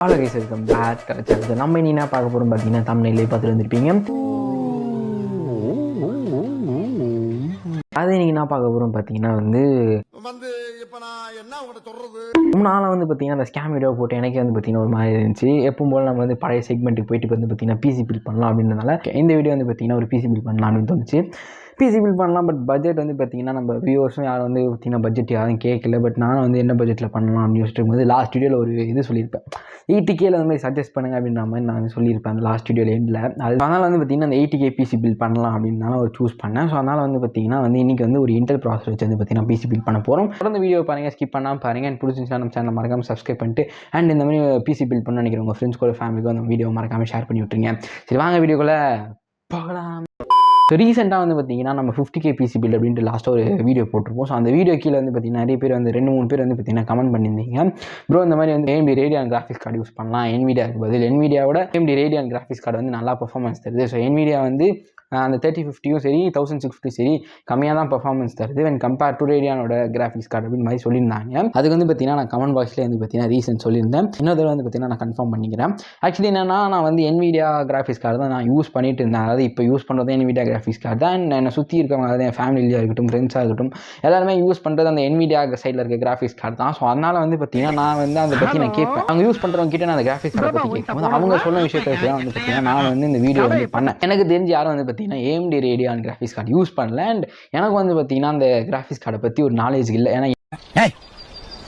Hello guys, welcome back to channel. நம்ம இனி என்ன பார்க்க போகிறோம் பார்த்தீங்கன்னா, தமிழ்நிலையே பார்த்துட்டு வந்திருப்பீங்க. அது இன்றைக்கி என்ன பார்க்க போகிறோம் பார்த்தீங்கன்னா இப்போ நான் என்ன உங்கள்கிட்ட சொல்கிறது, ரொம்ப நாளாக பார்த்தீங்கன்னா அந்த ஸ்கேம் வீடியோ போட்டு எனக்கே பார்த்தீங்கன்னா ஒரு மாதிரி இருந்துச்சு. எப்பவும் போல் நம்ம பழைய செக்மெண்ட்டுக்கு போயிட்டு பார்த்தீங்கன்னா பிசி பில் பண்ணலாம் அப்படின்றதுனால இந்த வீடியோ பார்த்தீங்கன்னா ஒரு பிசி பில் பண்ணலாம் அப்படின்னு தோணுச்சு. பிசி பில் பண்ணலாம், பட் பட்ஜெட் பார்த்தீங்கன்னா நம்ம வியூவர்ஸும் யாரும் பார்த்தீங்கன்னா பட்ஜெட் யாரும் கேட்கல. பட் நானும் என்ன பட்ஜெட்டில் பண்ணலாம் அப்படின்னு யோசிச்சுட்டு இருக்கும்போது லாஸ்ட் வீடியோவில் ஒரு இது சொல்லியிருப்பேன், 80K அந்த மாதிரி சஜஸ்ட் பண்ணுங்க அப்படின்ற மாதிரி நான் சொல்லியிருப்பேன் அந்த லாஸ்ட் வீடியோவில் எண்டில். அதனால் பார்த்தீங்கன்னா அந்த 80K பிசி பில் பண்ணலாம் அப்படின்னால ஒரு சூஸ் பண்ணேன். ஸோ அதனால் பார்த்தீங்கன்னா இன்றைக்கி ஒரு இன்டெல் ப்ராசஸர் வச்சு பார்த்தீங்கன்னா பிசி பில் பண்ண போகிறோம். தொடர்ந்து வீடியோ பாருங்கள், ஸ்கிப் பண்ணாமல் பாருங்கள். அண்ட் பிடிச்சிருந்துச்சுன்னா நம்ம சேனல் மறக்காமல் சப்ஸ்கிரைப் பண்ணிட்டு அண்ட் இந்த மாதிரி பிசி பில் பண்ண நினைக்கிறேன் உங்கள் ஃப்ரெண்ட்ஸ் கூட ஃபேமிலிக்கும் அந்த வீடியோ மறக்காமல் ஷேர் பண்ணி விட்டுருங்க. சரி, வாங்க வீடியோக்குள்ளே போகலாம். ஸோ ரீசெண்டாக பார்த்தீங்கன்னா நம்ம 50K பிசி பில் அப்படின்ட்டு லாஸ்ட்டாக ஒரு வீடியோ போட்டிருப்போம். ஸோ அந்த வீடியோ கீழே பார்த்தீங்கன்னா நிறைய பேர் 2-3 பேர் பார்த்தீங்கன்னா கமெண்ட் பண்ணியிருந்தீங்க, ப்ரோ இந்த மாதிரி AMD radian graphics card use பண்ணலாம், NVIDIAக்கு பதில். NVIDIAவோட AMD ரேடியன் கிராஃபிக்ஸ் கார்டு நல்லா பர்ஃபார்மன்ஸ் தருது. ஸோ NVIDIA அந்த 3050யும் சரி 1650 சரி கம்மியாக தான் பர்ஃபார்மன்ஸ் தருது வென் கம்பேர் டு ரேடியானோட கிராஃபிக்ஸ் கார்டு அப்படின்னு மாதிரி சொல்லியிருந்தாங்க. அதுக்கு பார்த்தீங்கன்னா நான் கமெண்ட் பாக்ஸ்லேயே பார்த்தீங்கன்னா ரீசன் சொல்லியிருந்தேன். இன்னொரு தடவை பார்த்தீங்கன்னா நான் கன்ஃபார்ம் பண்ணிக்கிறேன். ஆக்சுவலி என்னன்னா நான் NVIDIA கிராஃபிக்ஸ் கார்டு தான் நான் யூஸ் பண்ணிட்டு இருந்தேன். அதாவது இப்போ யூஸ் பண்ணுறது NVIDIA கிராஃபிக்ஸ் கார்டு தான். என்னை சுற்றி இருக்கவங்க, அதாவது என் ஃபேமிலியாக இருக்கட்டும், ஃப்ரெண்ட்ஸாக இருக்கட்டும், எல்லாருமே யூஸ் பண்ணுறது அந்த NVIDIA சைடில் இருக்க கிராஃபிக்ஸ் கார்டு தான். ஸோ அதனால் பார்த்தீங்கன்னா நான் அதை பற்றி நான் கேட்பேன். அவங்க யூஸ் பண்ணுறவங்க கிட்ட நான் அந்த கிராஃபிக்ஸ் கார்டை பற்றி கேட்கும்போது அவங்க சொன்ன விஷயத்தை பார்த்தீங்கன்னா நான் இந்த வீடியோ பண்ணேன். எனக்கு தெரிஞ்சு யாரும் பார்த்தீங்கன்னா AMD radian graphics card use பண்ணல. அண்ட் எனக்கு பார்த்தீங்கன்னா அந்த கிராஃபிக்ஸ் கார்டை பற்றி ஒரு நாலேஜ் இல்லை. ஏன்னா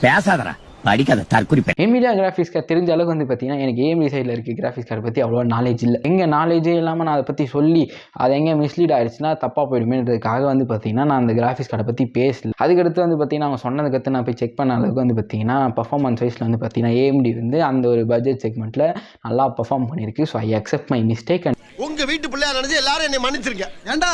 பேசாதடா, படிக்காத தற்குறிப்பேன். NVIDIA கிராஃபிக்ஸ் கார்டு தெரிஞ்ச அளவுக்கு பார்த்தீங்கன்னா எனக்கு AMD சைடில் இருக்க கிராஃபிக்ஸ் கார்டு பற்றி அவ்வளோ நாலேஜ் இல்லை. எங்கே நாலேஜே இல்லாமல் நான் அதை பற்றி சொல்லி அது எங்கே மிஸ்லீட் ஆகிடுச்சுன்னா தப்பாக போயிடுமேன்றதுக்காக பார்த்தீங்கன்னா நான் அந்த கிராஃபிக்ஸ் கார்டை பற்றி பேசல. அதுக்கடுத்து பார்த்தீங்கன்னா அவங்க சொன்னதுக்கடுத்து நான் போய் செக் பண்ண அளவுக்கு பார்த்தீங்கன்னா பர்ஃபார்மன்ஸ் வைஸில் பார்த்தீங்கன்னா AMD அந்த ஒரு பட்ஜெட் செக்மெண்ட்டில் நல்லா பர்ஃபார்ம் பண்ணியிருக்கு. So I accept my mistake. And உங்கள் வீட்டு பிள்ளையா நினைச்சு எல்லாரும் என்னை மன்னிச்சிருங்க. ஏண்டா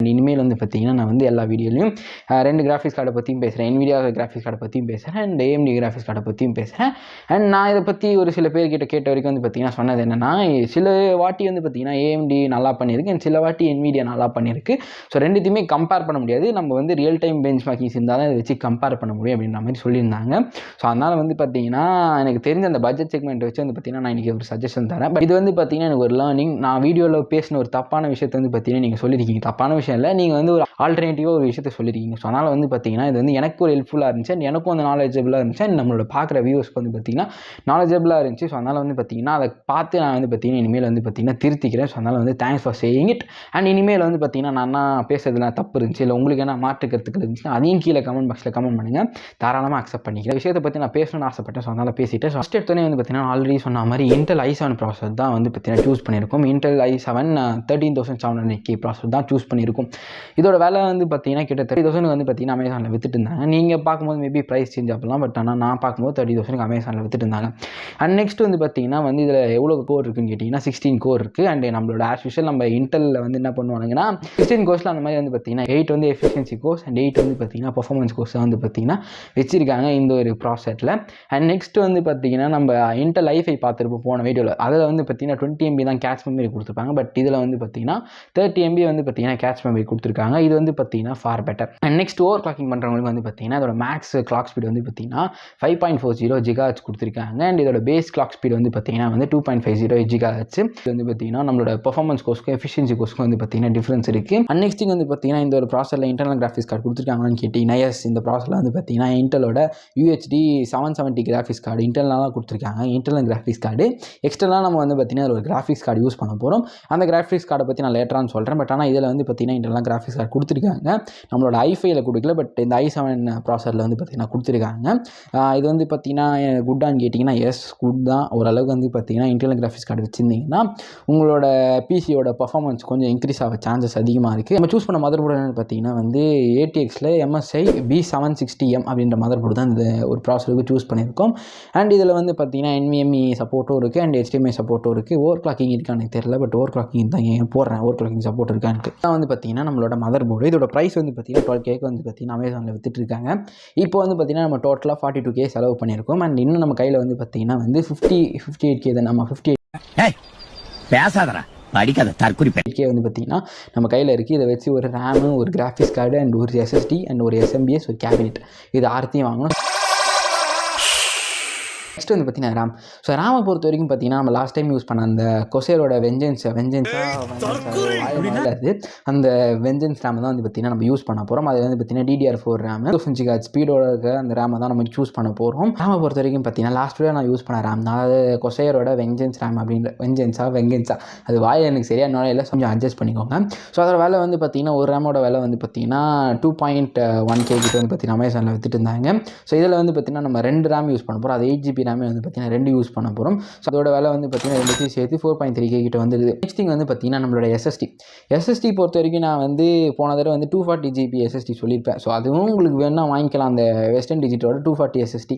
இனிமேல் பார்த்தீங்கன்னா நான் எல்லா வீடியோலையும் 2 கிராஃபிக்ஸ் கார்டை பற்றியும் பேசுகிறேன், NVIDIA கிராஃபிக்ஸ் கார்டை பற்றியும் பேசுகிறேன், அண்ட் AMD கிராஃபிக்ஸ் கார்டை பற்றியும் பேசுகிறேன். அண்ட் நான் இதை பற்றி ஒரு சில பேர்கிட்ட கேட்ட வரைக்கும் பார்த்தீங்கன்னா சொன்னது என்னென்னா, சில வாட்டி பார்த்தீங்கன்னா AMD நல்லா பண்ணியிருக்கு அண்ட் சில வாட்டி NVIDIA நல்லா பண்ணியிருக்கு. ஸோ ரெண்டுத்தையுமே கம்பேர் பண்ண முடியாது. நம்ம ரியல் டைம் பெஞ்ச் மார்க்கிங்ஸ் இருந்தால் தான் இதை வச்சு கம்பேர் பண்ண முடியும் அப்படின்ற மாதிரி சொல்லியிருந்தாங்க. ஸோ அதனால் பார்த்தீங்கன்னா எனக்கு தெரிஞ்ச அந்த பட்ஜெட் செக்மெண்ட் வச்சு பார்த்தீங்கன்னா நான் இன்றைக்கி ஒரு சஜஷன் தரேன். பட் இது பார்த்தீங்கன்னா எனக்கு ஒரு லேர்னிங். நான் வீடியோவில் பேசின ஒரு தப்பான விஷயத்தை பார்த்தீங்கன்னா நீங்கள் சொல்லியிருக்கீங்க. தப்பான விஷயம் இல்லை, நீங்கள் ஒரு ஆல்டர்னேட்டிவாக ஒரு விஷயத்தை சொல்லியிருக்கீங்க. ஸோ அதனால் பார்த்தீங்கன்னா இது எனக்கு ஒரு ஹெல்ப்ஃபுல்லாக இருந்துச்சு அண்ட் எனக்கும் அந்த நாலேஜபிளாக இருந்துச்சு அண்ட் நம்மளோட பார்க்குற வியூவர்ஸ்க்கு பார்த்தீங்கன்னா நாலேஜபிளாக இருந்துச்சு. ஸோ அதனால் பார்த்தீங்கன்னா அதை பார்த்து நான் பார்த்தீங்கன்னா இனிமேல் பார்த்தீங்கன்னா திருத்திக்கிறேன். ஸோ அதனால் thanks for saying it. And இனிமேல் பார்த்தீங்கன்னா நான் பேசுறதுலாம் தப்பு இருந்துச்சு, இல்லை உங்களுக்கு என்ன மாற்றுக்கிறதுக்கு இருந்துச்சுன்னா அதையும் கீழே கமெண்ட் பாக்ஸில் கமெண்ட் பண்ணுங்கள், தாராளமாக அக்செப்ட் பண்ணிக்கிறேன். விஷயத்தை பற்றி நான் பேசணும்னு ஆசைப்பட்டேன். ஸோ அதனால் பேசிவிட்டு ஃபஸ்ட் எடுத்தோடனே பார்த்தீங்கன்னா ஆல்ரெடி சொன்ன மாதிரி இன்டெல் i7 ப்ராசஸர் தான் பார்த்தீங்கன்னா சூஸ் பண்ணியிருக்கோம். இன்டெல் i7 13,700K ப்ராசஸர் தான் சூஸ் பண்ணியிருக்கும். இதோட வேலை பார்த்தீங்கன்னா கிட்ட 30,000 பார்த்தீங்கன்னா அமேசானில் வித்துட்டு இருந்தாங்க. நீங்கள் பார்க்கும்போது மேபி ப்ரைஸ் சேஞ்ச் ஆகலாம், பட் ஆனால் நான் பார்க்கும்போது 30,000 அமேசானில் வித்துட்டு இருந்தாங்க. அண்ட் நெக்ஸ்ட் பார்த்தீங்கன்னா இதில் எவ்வளோ கோர் இருக்குன்னு கேட்டிங்கன்னா 16 கோர் இருக்குது. அண்ட் நம்மளோட ஆஸ் யூஷுவல் நம்ம இன்டெல்லில் என்ன பண்ணுவாங்கன்னா 16 கோர்ஸில் அந்த மாதிரி பார்த்தீங்கன்னா 8 எஃபிஷியன்சி கோர்ஸ் அண்ட் 8 பார்த்தீங்கன்னா பர்ஃபார்மன்ஸ் கோர்ஸ் பார்த்தீங்கன்னா வச்சிருக்காங்க இந்த ஒரு ப்ராசஸில். அண்ட் நெக்ஸ்ட் பார்த்தீங்கன்னா நம்ம இன்டெல் i5 பார்த்துருப்போம் போன வீடியோவில். அதில் பார்த்தீங்கன்னா 20 MB தான் கேட்ச் மெமரி கொடுத்துருப்பாங்க. பட் இதில் பார்த்தீங்கன்னா 30 MB பார்த்தீங்கன்னா கேட்ச் மெமரி கொடுத்துருக்காங்க. இது பார்த்தீங்கன்னா for better. And next over clocking பண்ணுறவங்களுக்கு பார்த்தீங்கன்னா இதோட மேக்ஸ் கிளாக் ஸ்பீட் பார்த்தீங்கன்னா 5.40 GHz கொடுத்துருக்காங்க. அண்ட் இதோட பேஸ் கிளாக் ஸ்பீட் பார்த்தீங்கன்னா 2.50 GHz. இது பார்த்தீங்கன்னா நம்மளோட பர்ஃபார்மன்ஸ் கோர்ஸ்க்கும் எஃபிஷியன்சி கோர்ஸ்க்கும் பார்த்தீங்கன்னா டிஃப்ரென்ஸ் இருக்குது. அண்ட் நெக்ஸ்ட் பார்த்தீங்கன்னா இந்த ஒரு ப்ராசஸில் இன்டர்னல் கிராஃபிக்ஸ் கார்டு கொடுத்துருக்காங்கன்னு கேட்டிங்கன்னா எஸ், இந்த ப்ராசஸில் பார்த்தீங்கன்னா இன்டலோட UHD 770 கிராஃபிக்ஸ் கார்டு இன்டர்னலாக தான் கொடுத்துருக்காங்க. இன்டர்னல் கிராஃபிக்ஸ் கார்டு எக்ஸ்டர்னலாக நம்ம பார்த்தீங்கன்னா ஒரு கிராஃபிக்ஸ் கார்டு யூஸ் பண்ண போகிறோம். அந்த கிராஃபிக்ஸ் கார்டை பற்றி நான் லேட்டரான்னு சொல்கிறேன். பட் ஆனால் இதில் பார்த்தீங்கன்னா இன்டர்னல் கிராஃபிக்ஸ் கார்டு கொடுத்துருக்காங்க. நம்மளோட i5ல கொடுக்கல, பட் இந்த i7 ப்ராசஸரில் பார்த்தீங்கன்னா கொடுத்துருக்காங்க. இது பார்த்தீங்கன்னா குட்டான்னு கேட்டிங்கன்னா எஸ், குட் தான். ஓரளவுக்கு பார்த்தீங்கன்னா இன்டர்னல் கிராஃபிக்ஸ் கார்டு வச்சுருந்தீங்கன்னா உங்களோட பிசியோட பர்ஃபார்மன்ஸ் கொஞ்சம் இன்க்ரீஸ் ஆக சான்சஸ் அதிகமாக இருக்குது. நம்ம சூஸ் பண்ண மதர் போர்டு பார்த்தீங்கன்னா ATXல MSI B760M அப்படின்ற மதர் போர்டு தான் இந்த ஒரு ப்ராசஸருக்கு சூஸ் பண்ணியிருக்கோம். அண்ட் இதில் பார்த்தீங்கன்னா NVMe சப்போர்ட்டும் இருக்குது அண்ட் HDMI சப்போர்ட்டும் இருக்குது. ஓவர் கிளாக்கிங் இருக்கான்னு தெரியல, பட் ஓவர் கிளாக்கிங் தான் ஏன் போடுறேன், ஓவர் கிளாக்கிங் சப்போர்ட் இருக்கான்ட்டு. தான் பார்த்தீங்கன்னா நம்மளோட மதர் போர்டு. இதோட ப்ரைஸ் பார்த்தீங்கன்னா 12K பார்த்தீங்கன்னா அமேசானில் வித்துட்டு இருக்காங்க. இப்போ பார்த்தீங்கன்னா நம்ம டோட்டலாக 42K செலவு பண்ணியிருக்கோம். அண்ட் இன்னும் நம்ம கையில் பார்த்தீங்கன்னா 58K தான். நம்ம 58 பேசாதடா, படிக்காத தற்குறிப்பேன். பார்த்தீங்கன்னா நம்ம கையில் இருக்குது. இதை வச்சு ஒரு ரேமு, ஒரு கிராஃபிக்ஸ் கார்டு அண்ட் ஒரு SSD அண்ட் ஒரு SMBS, ஒரு கேபினெட், இது ஆர்த்தையும் வாங்கணும். நெக்ஸ்ட் வந்து பார்த்தீங்கன்னா ரேம். ஸோ ரேமை பொறுத்த வரைக்கும் பார்த்தீங்கன்னா நம்ம லாஸ்ட் டைம் யூஸ் பண்ண அந்த கொசேரோட அந்த வெஞ்சன்ஸ் ரேம் தான் வந்து பார்த்தீங்கன்னா நம்ம யூஸ் பண்ண போகிறோம். அது வந்து பார்த்தீங்கன்னா DDR4 ரேம் 2 ஸ்பீடோட இருக்க அந்த ரேமை தான் நம்ம சூஸ் பண்ண போகிறோம். ரேமை பொறுத்த வரைக்கும் பார்த்தீங்கன்னா லாஸ்ட் வீடியோ நான் யூஸ் பண்ண ரேம் தான், அது கொசேரோட வெஞ்சன்ஸ் ரேம் அப்படின்ற வெங்கன்ஸா அது வாய் எனக்கு சரியாக நோயில் கொஞ்சம் அட்ஜஸ்ட் பண்ணிக்கோங்க. ஸோ அதோட விலை வந்து பார்த்தீங்கன்னா ஒரு ரேமோட விலை வந்து பார்த்தீங்கன்னா 2.1K கிட்ட வந்து பார்த்தீங்கன்னா அமேசானில் வித்துட்டு இருந்தாங்க. ஸோ இதில் வந்து பார்த்தீங்கன்னா நம்ம 2 ரேம் யூஸ் பண்ண போகிறோம். அது 8GB ரேமே வந்து பார்த்தீங்கன்னா 2 யூஸ் பண்ண போகிறோம். ஸோ அதோட விலை வந்து பார்த்தீங்கன்னா 2 சேர்த்து 4.3K கிட்ட வந்துடுது. நெக்ஸ்ட் திங் வந்து பார்த்தீங்கன்னா நம்மளோட SSD பொறுத்த வரைக்கும் நான் வந்து போன தடவை வந்து 240GB SSD சொல்லியிருப்பேன். ஸோ அதுவும் உங்களுக்கு வேணால் வாங்கிக்கலாம். அந்த வெஸ்டர்ன் டிஜிட்டோட 240 SSD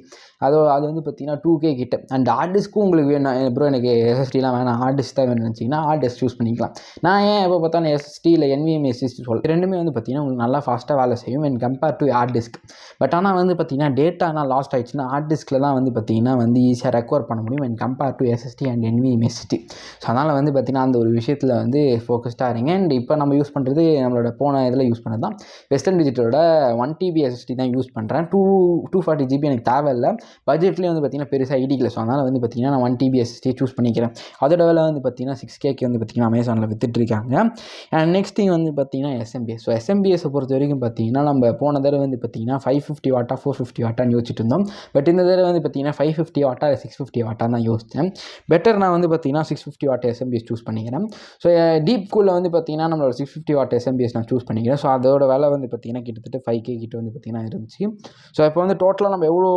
அது வந்து பார்த்தீங்கன்னா 2K கிட்ட. அண்ட் ஹார்ட் டிஸ்க்கும் உங்களுக்கு வேணும் ப்ரோ, எனக்கு SSDலாம் வேணாம், ஹார்ட் டிஸ்க் தான் வேணும்னு நினச்சிங்கன்னா ஹார்ட் டிஸ்க் யூஸ் பண்ணிக்கலாம். நான் ஏன் எப்போ பார்த்தாலும் SSD இல்லை NVMe SSD சொல்கிறேன். ரெண்டுமே வந்து பார்த்தீங்கன்னா உங்களுக்கு நல்லா ஃபாஸ்ட்டாக வேலை செய்யும் when compare to hard disk. But ஆனால் வந்து பார்த்தீங்கன்னா டேட்டானா லாஸ்ட் ஆயிடுச்சுன்னா ஹார்ட் டிஸ்கில் தான் வந்து பார்த்தீங்கன்னா வந்து ஈஸியாக ரெக்கவர் பண்ண முடியும் when compare to SSD and NVMe SSD. So அதனால் வந்து பார்த்தீங்கன்னா அந்த ஒரு விஷயத்தில் வந்து ஃபோக்கஸ்டாக இருங்க. அண்ட் இப்போ நம்ம யூஸ் பண்ணுறது நம்மளோட போன இதில் யூஸ் பண்ணது தான் வெஸ்டர்ன் டிஜிட்டோட 1TB SSD தான் யூஸ் பண்ணுறேன். 240GB எனக்கு தேவையில்லை. பட்ஜெட்லேயே வந்து பார்த்தீங்கன்னா பெருசாக இடிக்கல. ஸோ அதனால் வந்து பார்த்தீங்கன்னா நான் 1TB SSD சூஸ் பண்ணிக்கிறேன். அதோட விலை வந்து பார்த்தீங்கன்னா 6K வந்து பார்த்தீங்கன்னா அமேசானில் வித்துட்ருக்காங்க. அண்ட் நெக்ஸ்ட் திங் வந்து பார்த்தீங்கன்னா SMBS. ஸோ SMBS பொறுத்த வரைக்கும் பார்த்தீங்கன்னா நம்ம போன தடவை வந்து பார்த்தீங்கன்னா 550 வாட்டா 450 வாட்டான்னு யோசிச்சுட்டு இருந்தோம். பட் இந்த தடவை வந்து பார்த்தீங்கன்னா 550 வாட்டா 650 வாட்டான்னு தான் யோசித்தேன். பெட்டர் நான் வந்து பார்த்தீங்கன்னா 650 வாட் SMBS சூஸ் பண்ணிக்கிறேன். ஸோ டீப் கூலில் வந்து பார்த்தீங்கன்னா நம்மளோட 650 வாட் SMBS நான் சூஸ் பண்ணிக்கிறேன். ஸோ அதோட விலை வந்து பார்த்தீங்கன்னா கிட்டத்தட்ட 5K கிட்ட வந்து பார்த்தீங்கன்னா இருந்துச்சு. ஸோ இப்போ வந்து டோட்டலாக நம்ம எவ்வளோ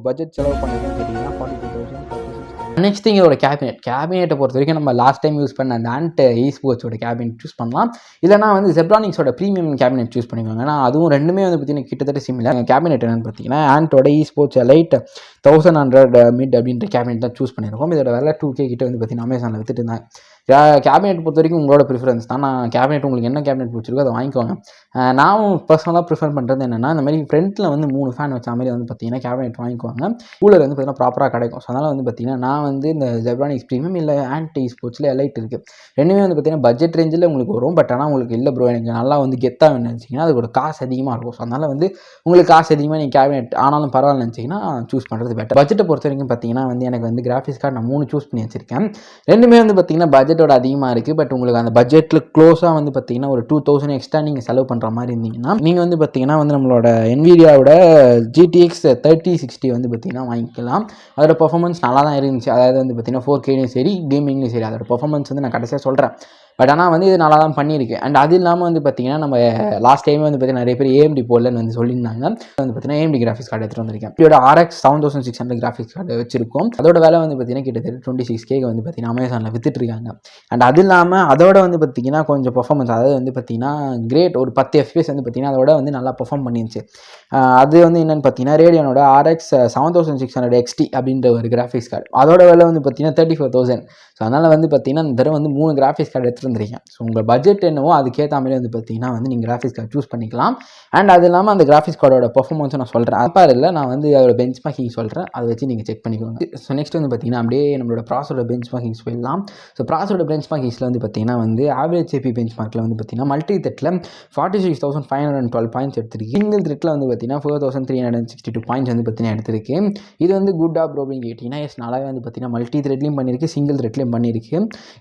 பட்ஜெட் செலவு பண்ணிருக்கோம்னு கேட்டிங்கன்னா 42,000. நெக்ஸ்ட் திங் இதோட கேபினெட்டை பொறுத்த வரைக்கும் நம்ம லாஸ்ட் டைம் யூஸ் பண்ண அந்த ஆண்ட் eSportsோட கேபினெட் சூஸ் பண்ணலாம். இல்லைனா வந்து ஜெப்ரானிக்ஸோட ப்ரீமியம் கேபினெட் சூஸ் பண்ணிக்கோங்க. ஏன்னா அதுவும் ரெண்டுமே வந்து பார்த்தீங்கன்னா கிட்டத்தட்ட சிமிலர். கேபினெட் என்னென்னு பார்த்தீங்கன்னா ஆண்டோட eSports Elite 1100 மிட் அப்படின்ற கேபினெட் தான் சூஸ் பண்ணியிருக்கோம். இதோட விலை 2K கிட்ட வந்து பார்த்தீங்கன்னா அமேசானில் வித்துட்டு இருந்தாங்க. கேபினெட் பொறுத்த வரைக்கும் உங்களோட ப்ரிஃபரன்ஸ் தான். நான் கேபினெட் உங்களுக்கு என்ன கேபினெட் பிடிச்சிருக்கோ அதை வாங்கிக்கோங்க. நான் பர்சனலாக ப்ரிஃபர் பண்ணுறது என்னென்னா இந்த மாதிரி ஃப்ரண்ட்டில் வந்து 3 ஃபேன் வச்ச மாதிரி வந்து பார்த்தீங்கன்னா கேபினெட் வாங்கிக்குவாங்க. கூலர் வந்து பார்த்தீங்கன்னா ப்ராப்பராக கிடைக்கும். ஸோ அதனால் வந்து பார்த்தீங்கன்னா நான் வந்து இந்த ஜெப்ரானிக்ஸ் ப்ரீமியம் இல்லை ஆண்ட் eSportsல Elite இருக்குது. ரெண்டுமே வந்து பார்த்தீங்கன்னா பட்ஜெட் ரேஞ்சில் உங்களுக்கு வரும். பட் ஆனால் உங்களுக்கு இல்லை ப்ரோ எனக்கு நல்லா வந்து கெத்தாக வேணும்னு நினச்சிங்கன்னா அதுக்கு ஒரு காசு அதிகமாக இருக்கும். ஸோ அதனால் வந்து உங்களுக்கு காசு அதிகமாக நீங்கள் கேபினெட் ஆனாலும் பரவாயில்ல நினச்சிங்கன்னா சூஸ் பண்ணுறது பெட்டர். பட்ஜெட்டை பொறுத்த வரைக்கும் பார்த்தீங்கன்னா வந்து எனக்கு வந்து கிராஃபிக்ஸ் கார்டு நான் 3 சூஸ் பண்ணி வச்சிருக்கேன். ரெண்டுமே வந்து பார்த்தீங்கன்னா பட்ஜெட்டோட அதிகமாக இருக்குது. பட் உங்களுக்கு அந்த பட்ஜெட்டில் க்ளோஸாக வந்து பார்த்தீங்கன்னா ஒரு 2000 எக்ஸ்ட்ரா நீங்கள் செலவு பண்ணுற மாதிரி இருந்தீங்கன்னா நீங்கள் வந்து பார்த்தீங்கன்னா வந்து நம்மளோட NVIDIAவோட GTX 3060 வந்து பார்த்தீங்கன்னா வாங்கிக்கலாம். அதோட பர்ஃபார்மன்ஸ் நல்லா தான் இருந்துச்சு. அதாவது வந்து பார்த்தீங்கன்னா 4Kலையும் சரி கேமிங்லையும் சரி அதோட பர்ஃபார்மன்ஸ் வந்து நான் கடைசியாக சொல்கிறேன். பட் ஆனால் வந்து இது நல்லா தான் பண்ணியிருக்கு. அண்ட் அது இல்லாமல் வந்து பார்த்தீங்கன்னா நம்ம லாஸ்ட் டைமே வந்து பார்த்தீங்கன்னா நிறைய பேர் AMD போடலன்னு வந்து சொல்லியிருந்தாங்க. வந்து பார்த்தீங்கன்னா AMD கிராஃபிக்ஸ் கார்டு எடுத்துகிட்டு வந்திருக்கேன். இதோட RX 7600 கிராஃபிக்ஸ் கார்டு வச்சிருக்கோம். அதோட விலை வந்து பார்த்தீங்கன்னா கிட்டத்தட்ட 26K வந்து பார்த்தீங்கன்னா அமேசானில் வித்துட்ருக்காங்க. அண்ட் அது இல்லாமல் அதோட வந்து பார்த்தீங்கன்னா கொஞ்சம் பர்ஃபார்மன்ஸ் அதாவது வந்து பார்த்தீங்கன்னா கிரேட் ஒரு 10 FPS வந்து பார்த்தீங்கன்னா அதோட வந்து நல்லா பர்ஃபார்ம் பண்ணிருந்துச்சு. அது வந்து என்னென்னு பார்த்தீங்கன்னா ரேடியனோட RX 7600 XT அப்படின்ற ஒரு கிராஃபிக்ஸ் கார்டு. அதோட விலை வந்து பார்த்தீங்கன்னா 34,000. ஸோ அதனால் வந்து பார்த்தீங்கன்னா இந்த தடவை வந்து 3 கிராஃபிக்ஸ் கார்டு எடுத்துகிட்டு வந்திருக்கேன். ஸோ உங்கள் பட்ஜெட் என்னவோ அதுக்கேற்ற மாதிரி வந்து பார்த்தீங்கன்னா வந்து நீங்கள் கிராஃபிக்ஸ் கார்டு சூஸ் பண்ணிக்கலாம். அண்ட் அது இல்லாமல் அந்த கிராஃபிக்ஸ் கார்டோட பர்ஃபார்மன்ஸும் நான் சொல்கிறேன். அப்போ இல்லை நான் வந்து அதோட பெஞ்ச் மார்க்கிங் சொல்கிறேன். அதை வச்சு நீங்கள் செக் பண்ணிக்கோங்க. ஸோ நெக்ஸ்ட் வந்து பார்த்தீங்கன்னா அப்படியே நம்மளோட ப்ராசரோட பெஞ்ச் மார்க்கிங்ஸ் போயிடலாம். ஸோ ப்ராசரோட பெஞ்ச் மார்க்கிங்ஸில் வந்து பார்த்தீங்கன்னா வந்து ஆவரேஜ் CPU பெஞ்ச் மார்க்கில் வந்து பார்த்தீங்கன்னா மல்டி த்ரெட்டில் 46,512 பாயிண்ட்ஸ் எடுத்திருக்கு. சிங்கிள் த்ரெட்டில் வந்து பார்த்தீங்கன்னா 4,362 பாயிண்ட்ஸ் வந்து பார்த்தீங்கன்னா எடுத்திருக்கு. இது வந்து குட்டா ப்ரோ அப்படின்னு கேட்டிங்கன்னா எஸ் நல்லாவே வந்து பார்த்தீங்கன்னா மல்டி த்ரெட்லையும் பண்ணியிருக்கு, சிங்கிள் த்ரெட்லையும் பண்ணியிருக்கு.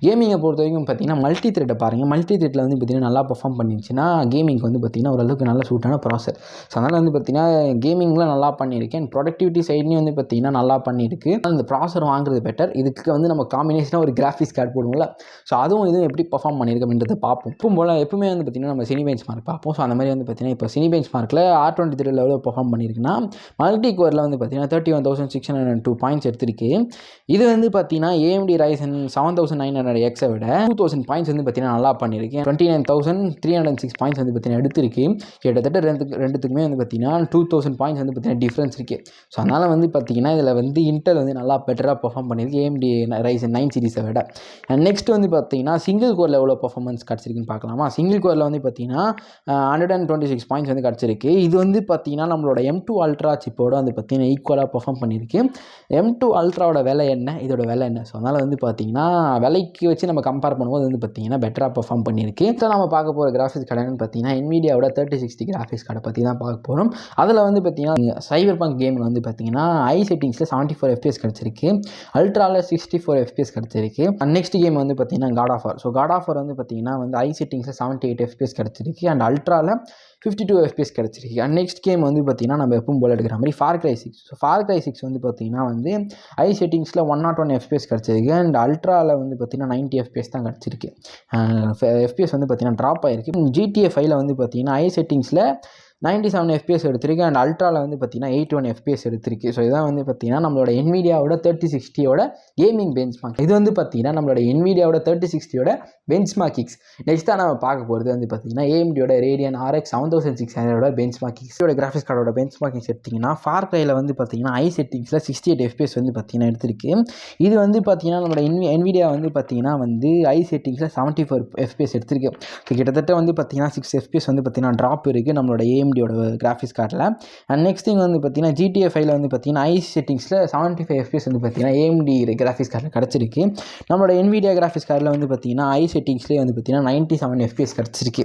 கேமிங்கை பொறுத்த வரைக்கும் பார்த்தீங்கன்னா மல்டி த்ரெட்டை பாருங்கள். மல்டி த்ரெட்டில் வந்து பார்த்தீங்கன்னா நல்லா பர்ஃபார்ம் பண்ணிருச்சுன்னா கேமிங்க்கு வந்து பார்த்தீங்கன்னா ஓரளவுக்கு நல்ல சூட்டான ப்ராசர். ஸோ அதனால் வந்து பார்த்தீங்கன்னா கேமிங்கில் நல்லா பண்ணியிருக்கு. அண்ட் ப்ரொடக்டிவிட்டி சைட்லையும் வந்து பார்த்தீங்கன்னா நல்லா பண்ணியிருக்கு. அந்த ப்ராசர் வாங்குறது பெட்டர். இதுக்கு வந்து நம்ம காம்பினேஷனாக ஒரு கிராஃபிக்ஸ் கார்டு போடுவோம்ல, ஸோ அதுவும் இதுவும் எப்படி பர்ஃபார்ம் பண்ணியிருக்கு அப்படின்றத பார்ப்போம். எப்பவுமே வந்து பார்த்தீங்கன்னா நம்ம சினி பெஞ்ச் மார்க் பார்ப்போம். ஸோ அந்த மாதிரி வந்து பார்த்தீங்கன்னா இப்போ சினி பெஞ்ச் மார்க்கில் R23 எவ்வளோ பர்ஃபார்ம் பண்ணியிருக்குன்னா மல்டி கோரில் வந்து பார்த்தீங்கன்னா 31,602 பாயிண்ட்ஸ் எடுத்திருக்கு. இது வந்து பார்த்தீங்கன்னா AMD Ryzen 7900Xஐ விட 2000 பாயிண்ட்ஸ் வந்து பார்த்தீங்கன்னா நல்லா பண்ணியிருக்கு. 29,306 பாயிண்ட்ஸ் வந்து பார்த்தீங்கன்னா எடுத்திருக்கு. கிட்டத்தட்ட ரெண்டுத்துக்குமே வந்து பார்த்தீங்கன்னா 2000 பாயிண்ட்ஸ் வந்து பார்த்தீங்கன்னா டிஃப்ரென்ஸ் இருக்குது. ஸோ அதனால் வந்து பார்த்தீங்கன்னா இதில் வந்து இன்டெல் வந்து நல்லா பெட்டராக பர்ஃபார்ம் பண்ணியிருக்கு AMD Ryzen 9 சீரிஸை விட. அண்ட் நெக்ஸ்ட் வந்து பார்த்தீங்கன்னா சிங்கிள் கோரில் எவ்வளோ பர்ஃபார்மன்ஸ் கிடச்சிருக்குன்னு பார்க்கலாமா. சிங்கிள் கோரில் வந்து பார்த்தீங்கன்னா 126 பாயிண்ட்ஸ் வந்து கிடச்சிருக்கு. இது வந்து பார்த்தீங்கன்னா நம்மளோட M2 Ultra சிப்போட வந்து பார்த்தீங்கன்னா ஈக்குவலாக பர்ஃபார்ம் பண்ணியிருக்கு. M2 Ultraவோட விலை என்ன, இதோட விலை என்ன? ஸோ அதனால் வந்து பார்த்தீங்கன்னா விலைக்கு வச்சு நம்ம கம்பேர் பண்ணும்போது வந்து பார்த்தீங்கன்னா பெட்டராக பெர்ஃபார்ம் பண்ணியிருக்கு. இப்போ நம்ம பார்க்க போகிற கிராஃபிக்ஸ் கார்டு என்னன்னு பார்த்தீங்கன்னா NVIDIAவோட 3060 கிராஃபிக்ஸ் கார்டை பற்றி தான் பார்க்க போகிறோம். அதில் வந்து பார்த்தீங்கன்னா சைபர் பங்க் கேமில் வந்து பார்த்தீங்கன்னா ஐ செட்டிங்ஸில் 74 FPS கிடச்சிருக்கு, அல்ட்ராவில் 64 FPS கிடச்சிருக்கு. நெக்ஸ்ட் கேம் வந்து பார்த்தீங்கன்னா God of War. So God of War வந்து பார்த்தீங்கன்னா வந்து ஐ செட்டிங்ஸில் 78 FPS கிடச்சிருக்கு அண்ட் அல்ட்ராவில் 52 FPS கிடச்சிருக்கு. அண்ட் நெக்ஸ்ட் கேம் வந்து பார்த்தீங்கன்னா நம்ம எப்பவும் போல் எடுக்கிற மாதிரி Far Cry 6. So Far Cry 6 வந்து பார்த்தீங்கன்னா வந்து ஐ செட்டிங்ஸில் 101 FPS கிடச்சிருக்கு அண்ட் அல்ட்ராவில் வந்து பார்த்தீங்கன்னா 90 FPS தான் கிடச்சிருக்கு. FPS வந்து பார்த்தீங்கன்னா ட்ராப் ஆகிருக்கு. GTA 5 வந்து பார்த்தீங்கன்னா ஐ செட்டிங்ஸில் 97 FPS எடுத்திருக்கு அண்ட் அல்ட்ராவில் வந்து பார்த்தீங்கன்னா 81 FPS எடுத்திருக்கு. ஸோ இதான் வந்து பார்த்தீங்கன்னா நம்மளோட NVIDIAவோட 3060யோட கேமிங் பெஞ்ச்மார்க். இது வந்து பார்த்தீங்கன்னா நம்மளோட NVIDIAவோட 3060யோட பெஞ்ச்மார்க்கிங்ஸ். நெக்ஸ்ட்டாக நம்ம பார்க்க போகிறது வந்து பார்த்தீங்கன்னா AMDயோட Radeon RX 7600ஓட பெஞ்ச்மார்க்கிங்ஸ். இதோட கிராஃபிக்ஸ் கார்டோட பெஞ்ச்மார்க்கிங்ஸ் எடுத்திங்கன்னா ஃபார் கிரையில் வந்து பார்த்தீங்கன்னா ஐ செட்டிங்ஸில் 68 FPS வந்து பார்த்தீங்கன்னா எடுத்திருக்கு. இது வந்து பார்த்தீங்கன்னா நம்மளோட NVIDIA வந்து பார்த்தீங்கன்னா வந்து ஐ செட்டிங்ஸில் 74 FPS எடுத்திருக்கு. ஸோ கிட்டத்தட்ட வந்து பார்த்தீங்கன்னா 6 FPS வந்து பார்த்தீங்கன்னா ட்ராப் இருக்குது நம்மளோட AMDயோட கிராஃபிக்ஸ் கார்டில். அண்ட் நெக்ஸ்ட் திங் வந்து பார்த்தீங்கன்னா GTA 5 வந்து பார்த்தீங்கன்னா ஐ செட்டிங்ஸில் 75 FPS வந்து பார்த்தீங்கன்னா AMD கிராஃபிக்ஸ் கார்டில் கிடச்சிருக்கு. நம்மளோட NVIDIA கிராஃபிக்ஸ் கார்டில் வந்து பார்த்தீங்கன்னா ஐ செட்டிங்ஸ்லேயே வந்து பார்த்தீங்கன்னா 97 FPS கிடச்சிருக்கு.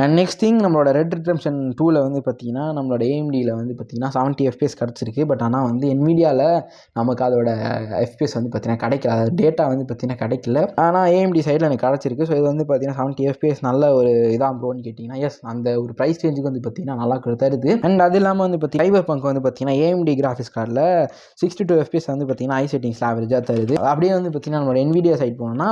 அண்ட் நெக்ஸ்ட் திங் நம்மளோட Red Dead Redemption 2ல் வந்து பார்த்தீங்கன்னா நம்மளோட AMDயில் வந்து பார்த்தீங்கன்னா 70 FPS கிடச்சிருக்கு. பட் ஆனால் வந்து NVIDIAவில் நமக்கு அதோட FPS வந்து பார்த்தீங்கன்னா கிடைக்கல, அது டேட்டா வந்து பார்த்தீங்கன்னா கிடைக்கல. ஆனால் AMD சைடில் எனக்கு கிடச்சிருக்கு. ஸோ இது வந்து பார்த்தீங்கன்னா 70 FPS நல்ல ஒரு இதான் ப்ரோன்னு கேட்டிங்கன்னா எஸ், அந்த ஒரு ப்ரைஸ் ரேஞ்சுக்கு வந்து பார்த்தீங்கன்னா நல்லா தருது. அண்ட் அது இல்லாமல் வந்து பார்த்தீங்கன்னா சைபர் பங்க் வந்து பார்த்தீங்கன்னா AMD கிராஃபிக்ஸ் கார்டில் 62 FPS வந்து பார்த்தீங்கன்னா ஐ செட்டிங்ஸில் ஆவரேஜாக தருது. அப்படியே வந்து பார்த்தீங்கன்னா நம்மளோட NVIDIA சைட் போனோம்னா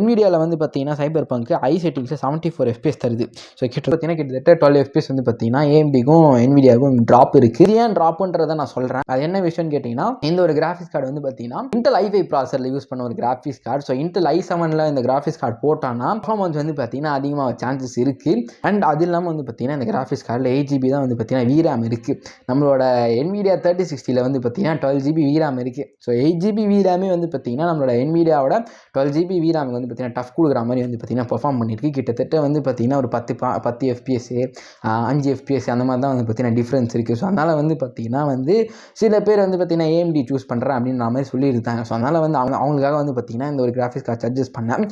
NVIDIAவில் வந்து பார்த்தீங்கன்னா சைபர் பங்க் ஐ செட்டிங்ஸில் 74 FPS தருது. ஸோ கிட்டத்தட்ட 12 FPS வந்து பார்த்தீங்கன்னா AMDக்கும் NVIDIAவுக்கும் ட்ராப் இருக்குது. இது ஏன் ட்ராப்புன்றதை நான் சொல்கிறேன். அது என்ன விஷயம்னு கேட்டிங்கன்னா இந்த ஒரு கிராஃபிக்ஸ் கார்டு வந்து பார்த்தீங்கன்னா Intel i5 ப்ராசரில் யூஸ் பண்ண ஒரு கிராஃபிக்ஸ் கார்டு. ஸோ Intel i7ல் இந்த கிராஃபிக்ஸ் கார்டு போட்டான்னா பர்ஃபார்மன்ஸ் வந்து பார்த்தீங்கன்னா அதிகமாக சான்சஸ் இருக்குது. அண்ட் அது இல்லாமல் வந்து பார்த்தீங்கன்னா இந்த கிராஃபிக்ஸ் கார்டில் 8GB தான் வந்து பார்த்தீங்கன்னா VRAM இருக்குது. நம்மளோட NVIDIA 3060ல் வந்து பார்த்தீங்கன்னா 12GB VRAM இருக்குது. ஸோ 8GB VRAM வந்து பார்த்தீங்கன்னா நம்மளோட NVIDIAவோட 12GB VRAM வந்து பார்த்தீங்கன்னா டஃப் கொடுக்குற மாதிரி வந்து பார்த்தீங்கன்னா பெர்ஃபார்ம் பண்ணியிருக்கு. கிட்டத்தட்ட வந்து பார்த்தீங்கன்னா ஒரு 10 FPS 5 FPS அந்த மாதிரி தான் வந்து பார்த்தீங்கன்னா டிஃப்ரென்ஸ் இருக்குது. ஸோ அதனால் வந்து பார்த்தீங்கன்னா வந்து சில பேர் வந்து பார்த்தீங்கன்னா AMD சூஸ் பண்ணுறேன் அப்படின்ற மாதிரி சொல்லியிருந்தாங்க. ஸோ அதனால் வந்து அவங்களுக்காக வந்து பார்த்தீங்கன்னா இந்த ஒரு கிராஃபிக்ஸ் கார்டு சஜஸ்ட் பண்ணேன்.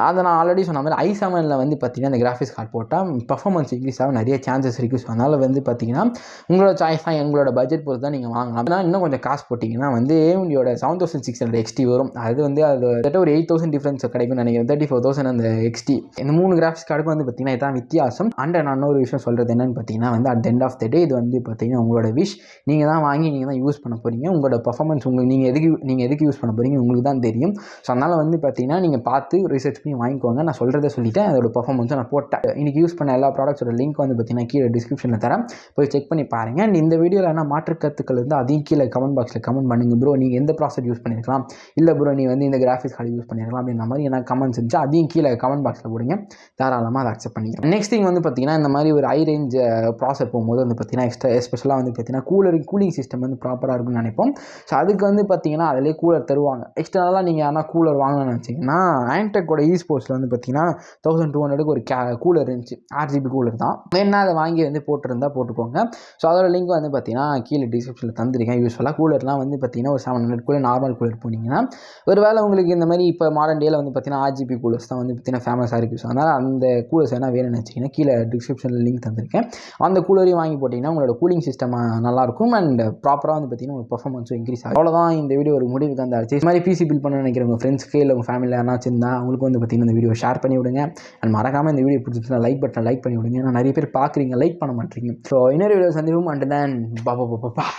அதை நான் ஆல்ரெடி சொன்ன மாதிரி i7ல் வந்து பார்த்தீங்கன்னா இந்த கிராஃபிக்ஸ் கார்டு போட்டால் பர்ஃபார்மன்ஸ் இன்க்ரீஸ் ஆக நிறைய சான்சஸ் இருக்குது. ஸோ அதனால் வந்து பார்த்தீங்கன்னா உங்களோட சாய்ஸ் தான், எங்களோட பட்ஜெட் பொறுத்து தான் நீங்கள் வாங்கலாம். ஆனால் இன்னும் கொஞ்சம் காசு போட்டிங்கன்னா வந்து AMDயோட 7600 XT வரும். அது வந்து அது ஒரு 8000 டிஃப்ரென்ஸ் கிடைக்கும்னு நினைக்கிறேன். 34,000 அந்த XT. இந்த 3 கிராஃபிக்ஸ் கார்டுக்கும் வந்து பார்த்தீங்கன்னா இதான் வித்தியாசம். அண்ட் நான் இன்னொரு விஷயம் சொல்கிறது என்னென்னு பார்த்தீங்கன்னா வந்து அட் எண்ட் ஆஃப் த டே இது வந்து பார்த்தீங்கன்னா உங்களோட விஷ். நீங்கள் தான் வாங்கி நீங்கள் தான் யூஸ் பண்ண போகிறீங்க. உங்களோட பர்ஃபார்மன்ஸ் நீங்கள் எதுக்கு யூஸ் பண்ண போகிறீங்க உங்களுக்கு தான் தெரியும். ஸோ அதனால் வந்து பார்த்தீங்கன்னா நீங்கள் பார்த்து ரிசர்ச் பண்ணி வாங்கிக்கோங்க. நான் சொல்கிறத சொல்லிவிட்டேன், அதோட பர்ஃபார்மன்ஸை நான் போட்டேன். இன்றைக்கி யூஸ் பண்ண எல்லா ப்ராடக்ட்ஸோட லிங்க் வந்து பார்த்தீங்கன்னா கீழே டிஸ்கிரிப்ஷனில் தரேன், போய் செக் பண்ணி பாருங்கள். அண்ட் இந்த வீடியோவில் என்ன மாற்று கருத்துக்கள் இருந்தால் அதையும் கீழே கமெண்ட் பாக்ஸில் கமெண்ட் பண்ணுங்கள். ப்ரோ நீங்கள் எந்த ப்ராசஸ் யூஸ் பண்ணியிருக்கலாம், இல்லை ப்ரோ நீ வந்து இந்த கிராஃபிக்ஸ் கார்டு யூஸ் பண்ணியிருக்கலாம் அப்படின்ற மாதிரி எனக்கு கமெண்ட்ஸ் இருந்துச்சு, அதையும் கீழே கமெண்ட் பாக்ஸில் போடுங்க, தாராளமாக அதை அக்செப்ட் பண்ணிக்கிறேன். நெக்ஸ்ட் திங் வந்து பார்த்தீங்கன்னா இந்த மாதிரி ஒரு ஹை ரேஞ்ச் ப்ராசஸ் போகும்போது வந்து பார்த்தீங்கன்னா எஸ்பெஷலாக வந்து பார்த்தீங்கன்னா கூலிங் சிஸ்டம் வந்து ப்ராப்பராக இருக்குன்னு நினைப்போம். ஸோ அதுக்கு வந்து பார்த்தீங்கன்னா அதிலே கூலர் தருவாங்க. எக்ஸ்டர்னலாக நீங்கள் ஆனால் கூலர் வாங்கணும்னு நினச்சிங்கன்னா ஆன்டெக்கோட eSportsல வந்து பார்த்தீங்கன்னா 1200க்கு ஒரு கூலர் இருந்துச்சு, RGB கூலர் தான். வேணா அதை வாங்கி வந்து போட்டுக்கோங்க. ஸோ அதோட லிங்க் வந்து பார்த்தீங்கன்னா கீழே டிஸ்கிரிப்ஷனில் தந்திருக்கேன். யூஸ்ஃபுல்லாக கூலர்லாம் வந்து பார்த்தீங்கன்னா ஒரு 700 நார்மல் கூலர் போனீங்கன்னா ஒரு வேளை உங்களுக்கு இந்த மாதிரி இப்போ மாடர்ன் டேயில் வந்து பார்த்தீங்கன்னா RGB கூலர்ஸ் தான் வந்து பார்த்தீங்கன்னா ஃபேமஸாக இருக்குது. ஸோ அதனால் அந்த கூலர்ஸ் என்ன வேணும்னு வச்சிங்கன்னா கீழே டிஸ்கிரிப்ஷனில் லிங்க் தந்திருக்கேன். அந்த கூலரையும் வாங்கி போட்டிங்கன்னா உங்களோட கூலிங் சிஸ்டம் நல்லாயிருக்கும் அண்ட் ப்ராப்பராக வந்து பார்த்தீங்கன்னா உங்களுக்கு பர்ஃபார்மன்ஸும் இன்க்ரீஸ் ஆகும். அவ்வளோதான், இந்த வீடியோ ஒரு முடிவுக்கு வந்தாச்சு. இது மாதிரி PC பில் பண்ண நினைக்கிற உங்கள் ஃப்ரெண்ட்ஸ்க்கு இல்லை உங்கள் ஃபேமிலியில் யாராச்சும் இருந்தால் அவங்களுக்கு வந்து பார்த்தீங்கன்னா இந்த வீடியோ ஷேர் பண்ணி விடுங்க. அண்ட் மறக்காமல் இந்த வீடியோ பிடிச்சிருந்தா லைக் பட்டன் லைக் பண்ணி விடுங்க. ஏன்னா நிறைய பேர் பார்க்குறீங்க, லைக் பண்ண மாட்டீங்க. ஸோ இன்னொரு வீடியோ சந்திப்போம். அண்ட் தென் பாப்பா.